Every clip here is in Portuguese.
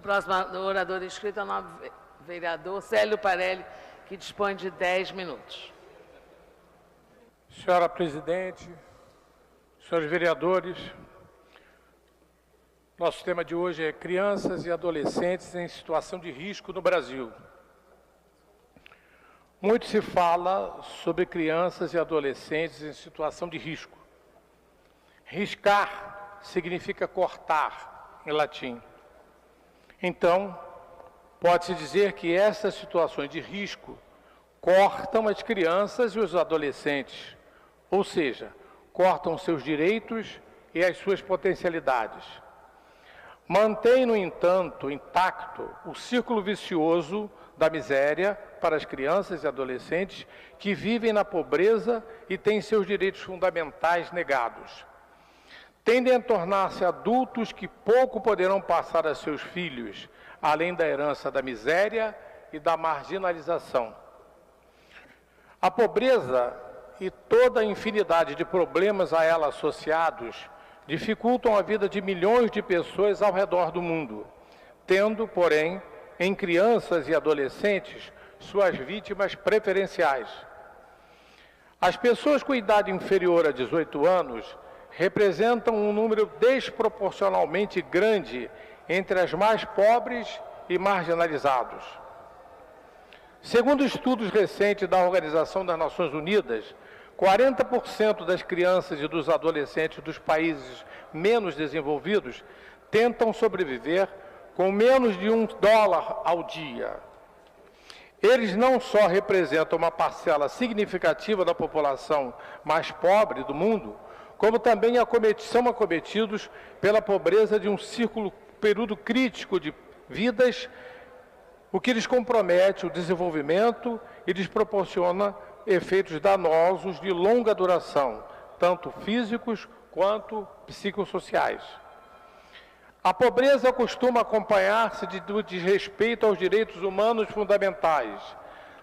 próximo orador inscrito é o novo vereador Célio Parelli, que dispõe de 10 minutos. Senhora Presidente, senhores vereadores, nosso tema de hoje é crianças e adolescentes em situação de risco no Brasil. Muito se fala sobre crianças e adolescentes em situação de risco. Riscar significa cortar, em latim. Então, pode-se dizer que essas situações de risco cortam as crianças e os adolescentes, ou seja, cortam seus direitos e as suas potencialidades. Mantém, no entanto, intacto o círculo vicioso da miséria para as crianças e adolescentes que vivem na pobreza e têm seus direitos fundamentais negados. Tendem a tornar-se adultos que pouco poderão passar a seus filhos, além da herança da miséria e da marginalização. A pobreza e toda a infinidade de problemas a ela associados dificultam a vida de milhões de pessoas ao redor do mundo, tendo, porém, em crianças e adolescentes, suas vítimas preferenciais. As pessoas com idade inferior a 18 anos representam um número desproporcionalmente grande entre as mais pobres e marginalizados. Segundo estudos recentes da Organização das Nações Unidas, 40% das crianças e dos adolescentes dos países menos desenvolvidos tentam sobreviver com menos de $1 ao dia. Eles não só representam uma parcela significativa da população mais pobre do mundo, como também são acometidos pela pobreza de um período crítico de vidas, o que lhes compromete o desenvolvimento e lhes proporciona efeitos danosos de longa duração, tanto físicos quanto psicossociais. A pobreza costuma acompanhar-se do desrespeito aos direitos humanos fundamentais,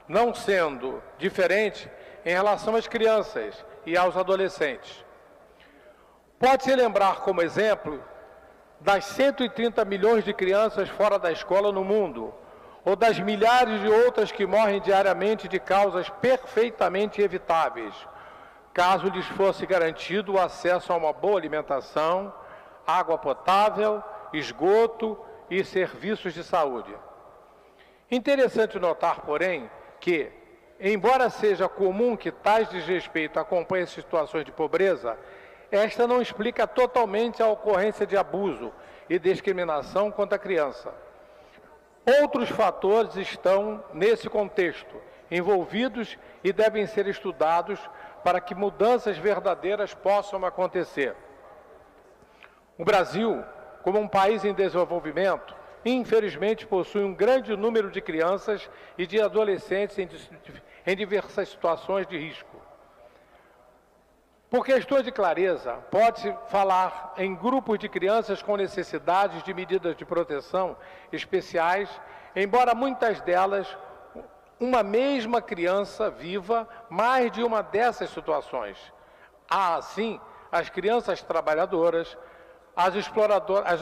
não sendo diferente em relação às crianças e aos adolescentes. Pode-se lembrar como exemplo das 130 milhões de crianças fora da escola no mundo, ou das milhares de outras que morrem diariamente de causas perfeitamente evitáveis, caso lhes fosse garantido o acesso a uma boa alimentação, água potável, esgoto e serviços de saúde. Interessante notar, porém, que, embora seja comum que tais desrespeitos acompanhem situações de pobreza, esta não explica totalmente a ocorrência de abuso e discriminação contra a criança. Outros fatores estão, nesse contexto, envolvidos e devem ser estudados para que mudanças verdadeiras possam acontecer. O Brasil, como um país em desenvolvimento, infelizmente possui um grande número de crianças e de adolescentes em diversas situações de risco. Por questões de clareza, pode-se falar em grupos de crianças com necessidades de medidas de proteção especiais, embora muitas delas, uma mesma criança viva mais de uma dessas situações. Há, assim, as crianças trabalhadoras, as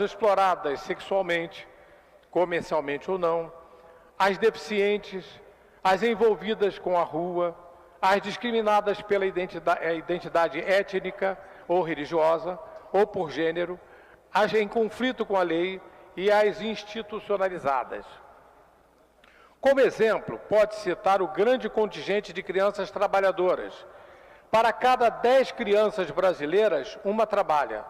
exploradas sexualmente, comercialmente ou não, as deficientes, as envolvidas com a rua, as discriminadas pela identidade étnica ou religiosa, ou por gênero, as em conflito com a lei e as institucionalizadas. Como exemplo, pode citar o grande contingente de crianças trabalhadoras. Para cada 10 crianças brasileiras, uma trabalha.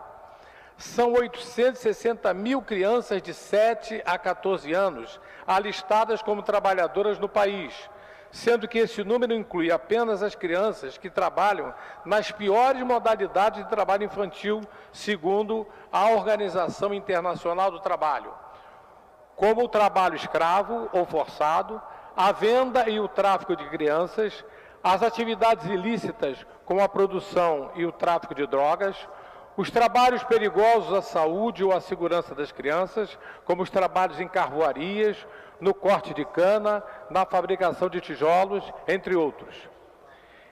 São 860 mil crianças de 7 a 14 anos alistadas como trabalhadoras no país, sendo que esse número inclui apenas as crianças que trabalham nas piores modalidades de trabalho infantil, segundo a Organização Internacional do Trabalho, como o trabalho escravo ou forçado, a venda e o tráfico de crianças, as atividades ilícitas como a produção e o tráfico de drogas, os trabalhos perigosos à saúde ou à segurança das crianças, como os trabalhos em carvoarias, no corte de cana, na fabricação de tijolos, entre outros.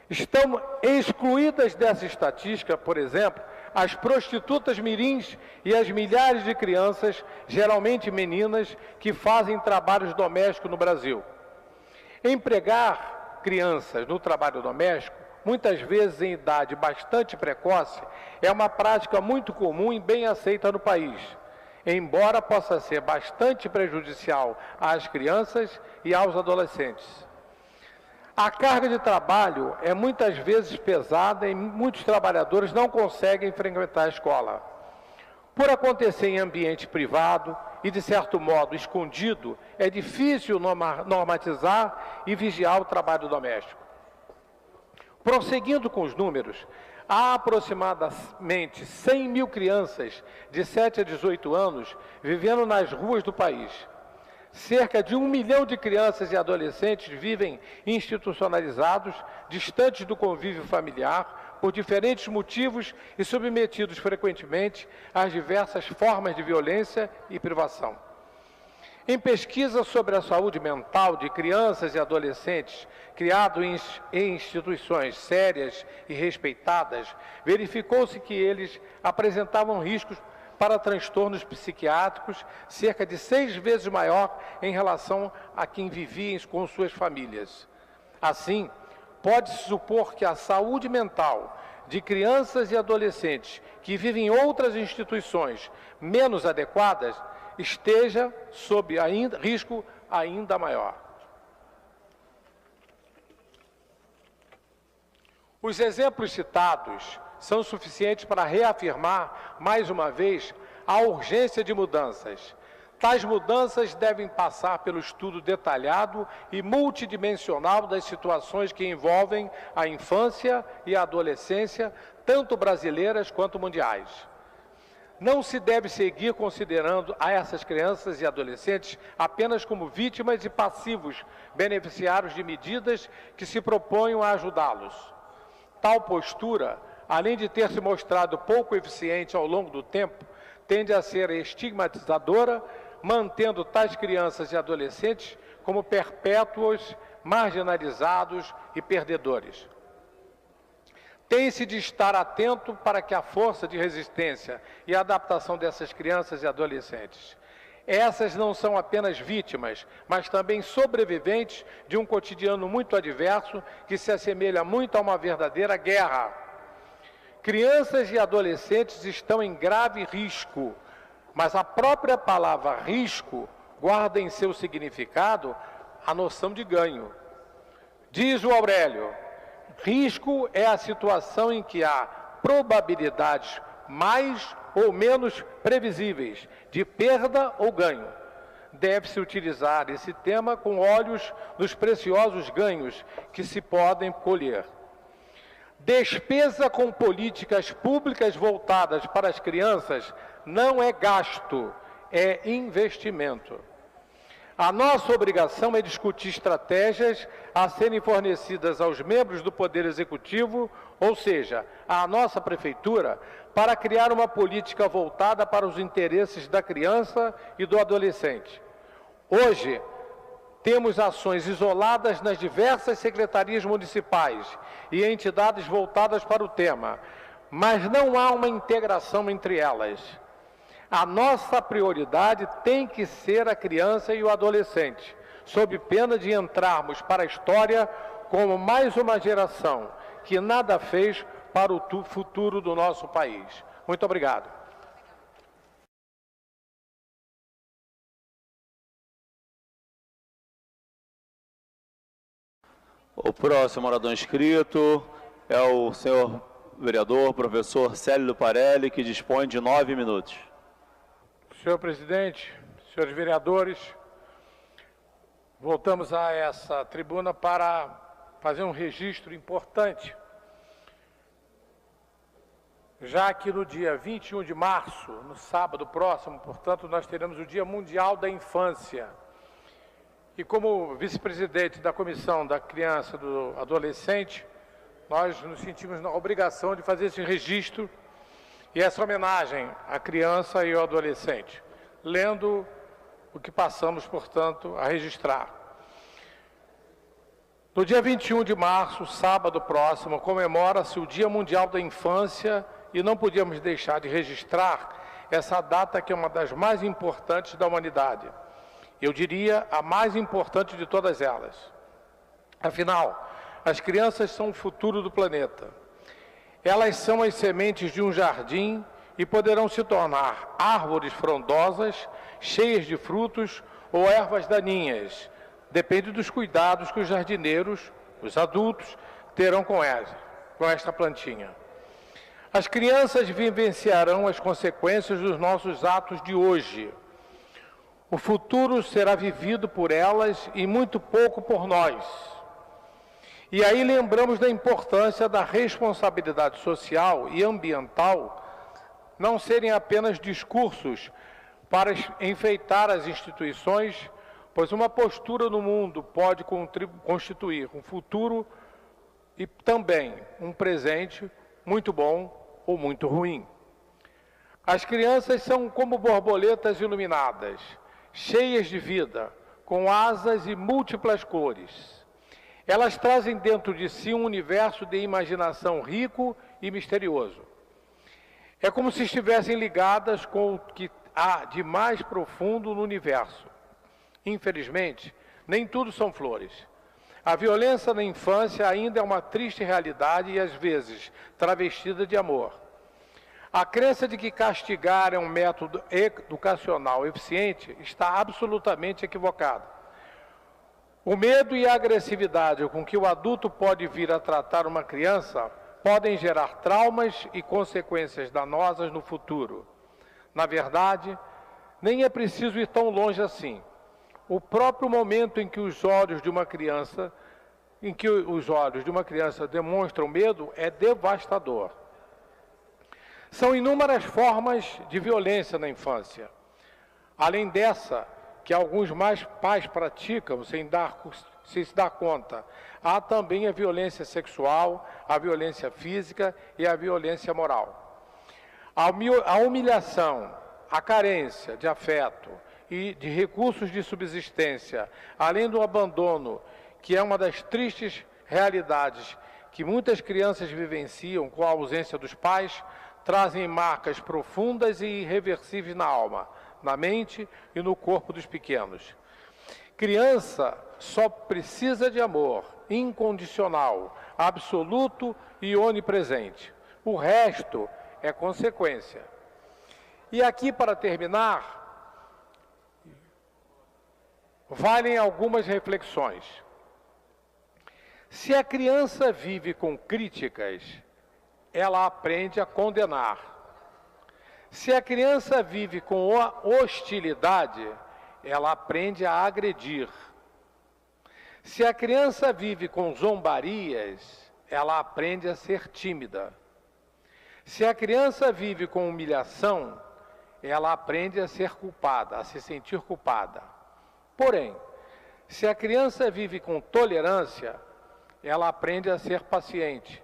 Estão excluídas dessa estatística, por exemplo, as prostitutas mirins e as milhares de crianças, geralmente meninas, que fazem trabalhos domésticos no Brasil. Empregar crianças no trabalho doméstico, muitas vezes em idade bastante precoce, é uma prática muito comum e bem aceita no país, embora possa ser bastante prejudicial às crianças e aos adolescentes. A carga de trabalho é muitas vezes pesada e muitos trabalhadores não conseguem frequentar a escola. Por acontecer em ambiente privado e, de certo modo, escondido, é difícil normatizar e vigiar o trabalho doméstico. Prosseguindo com os números, há aproximadamente 100 mil crianças de 7 a 18 anos vivendo nas ruas do país. Cerca de 1 milhão de crianças e adolescentes vivem institucionalizados, distantes do convívio familiar, por diferentes motivos e submetidos frequentemente às diversas formas de violência e privação. Em pesquisa sobre a saúde mental de crianças e adolescentes, criado em instituições sérias e respeitadas, verificou-se que eles apresentavam riscos para transtornos psiquiátricos cerca de 6 vezes maior em relação a quem vivia com suas famílias. Assim, pode-se supor que a saúde mental de crianças e adolescentes que vivem em outras instituições menos adequadas esteja sob risco ainda maior. Os exemplos citados são suficientes para reafirmar, mais uma vez, a urgência de mudanças. Tais mudanças devem passar pelo estudo detalhado e multidimensional das situações que envolvem a infância e a adolescência, tanto brasileiras quanto mundiais. Não se deve seguir considerando a essas crianças e adolescentes apenas como vítimas e passivos beneficiários de medidas que se proponham a ajudá-los. Tal postura, além de ter se mostrado pouco eficiente ao longo do tempo, tende a ser estigmatizadora, mantendo tais crianças e adolescentes como perpétuos, marginalizados e perdedores. Tem-se de estar atento para que a força de resistência e adaptação dessas crianças e adolescentes. Essas não são apenas vítimas, mas também sobreviventes de um cotidiano muito adverso que se assemelha muito a uma verdadeira guerra. Crianças e adolescentes estão em grave risco, mas a própria palavra risco guarda em seu significado a noção de ganho. Diz o Aurélio: risco é a situação em que há probabilidades mais ou menos previsíveis de perda ou ganho. Deve-se utilizar esse tema com olhos nos preciosos ganhos que se podem colher. Despesa com políticas públicas voltadas para as crianças não é gasto, é investimento. A nossa obrigação é discutir estratégias a serem fornecidas aos membros do Poder Executivo, ou seja, à nossa Prefeitura, para criar uma política voltada para os interesses da criança e do adolescente. Hoje, temos ações isoladas nas diversas secretarias municipais e entidades voltadas para o tema, mas não há uma integração entre elas. A nossa prioridade tem que ser a criança e o adolescente, sob pena de entrarmos para a história como mais uma geração que nada fez para o futuro do nosso país. Muito obrigado. O próximo orador inscrito é o senhor vereador, professor Célio Luparelli, que dispõe de 9 minutos. Senhor presidente, senhores vereadores, voltamos a essa tribuna para fazer um registro importante, já que no dia 21 de março, no sábado próximo, portanto, nós teremos o Dia Mundial da Infância. E como vice-presidente da Comissão da Criança e do Adolescente, nós nos sentimos na obrigação de fazer esse registro e essa homenagem à criança e ao adolescente, lendo o que passamos, portanto, a registrar. No dia 21 de março, sábado próximo, comemora-se o Dia Mundial da Infância e não podíamos deixar de registrar essa data que é uma das mais importantes da humanidade. Eu diria a mais importante de todas elas. Afinal, as crianças são o futuro do planeta. Elas são as sementes de um jardim e poderão se tornar árvores frondosas, cheias de frutos ou ervas daninhas. Depende dos cuidados que os jardineiros, os adultos, terão com esta plantinha. As crianças vivenciarão as consequências dos nossos atos de hoje. O futuro será vivido por elas e muito pouco por nós. E aí lembramos da importância da responsabilidade social e ambiental não serem apenas discursos para enfeitar as instituições, pois uma postura no mundo pode constituir um futuro e também um presente muito bom ou muito ruim. As crianças são como borboletas iluminadas, cheias de vida, com asas e múltiplas cores. Elas trazem dentro de si um universo de imaginação rico e misterioso. É como se estivessem ligadas com o que há de mais profundo no universo. Infelizmente, nem tudo são flores. A violência na infância ainda é uma triste realidade e, às vezes, travestida de amor. A crença de que castigar é um método educacional eficiente está absolutamente equivocada. O medo e a agressividade com que o adulto pode vir a tratar uma criança podem gerar traumas e consequências danosas no futuro. Na verdade, nem é preciso ir tão longe assim. O próprio momento em que os olhos de uma criança demonstram medo é devastador. São inúmeras formas de violência na infância. Além dessa, que alguns pais praticam sem se dar conta, há também a violência sexual, a violência física e a violência moral. A humilhação, a carência de afeto e de recursos de subsistência, além do abandono, que é uma das tristes realidades que muitas crianças vivenciam com a ausência dos pais, trazem marcas profundas e irreversíveis na alma, na mente e no corpo dos pequenos. Criança só precisa de amor incondicional, absoluto e onipresente. O resto é consequência. E aqui, para terminar, valem algumas reflexões. Se a criança vive com críticas, ela aprende a condenar. Se a criança vive com hostilidade, ela aprende a agredir. Se a criança vive com zombarias, ela aprende a ser tímida. Se a criança vive com humilhação, ela aprende a ser culpada, a se sentir culpada. Porém, se a criança vive com tolerância, ela aprende a ser paciente.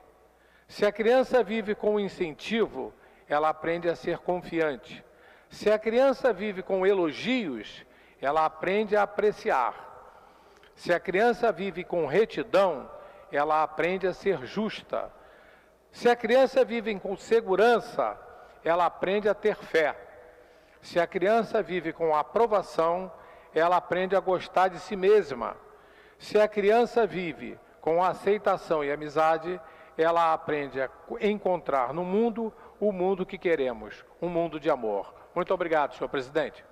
Se a criança vive com incentivo, ela aprende a ser confiante. Se a criança vive com elogios, ela aprende a apreciar. Se a criança vive com retidão, ela aprende a ser justa. Se a criança vive com segurança, ela aprende a ter fé. Se a criança vive com aprovação, ela aprende a gostar de si mesma. Se a criança vive com aceitação e amizade, ela aprende a encontrar no mundo o mundo que queremos, um mundo de amor. Muito obrigado, senhor presidente.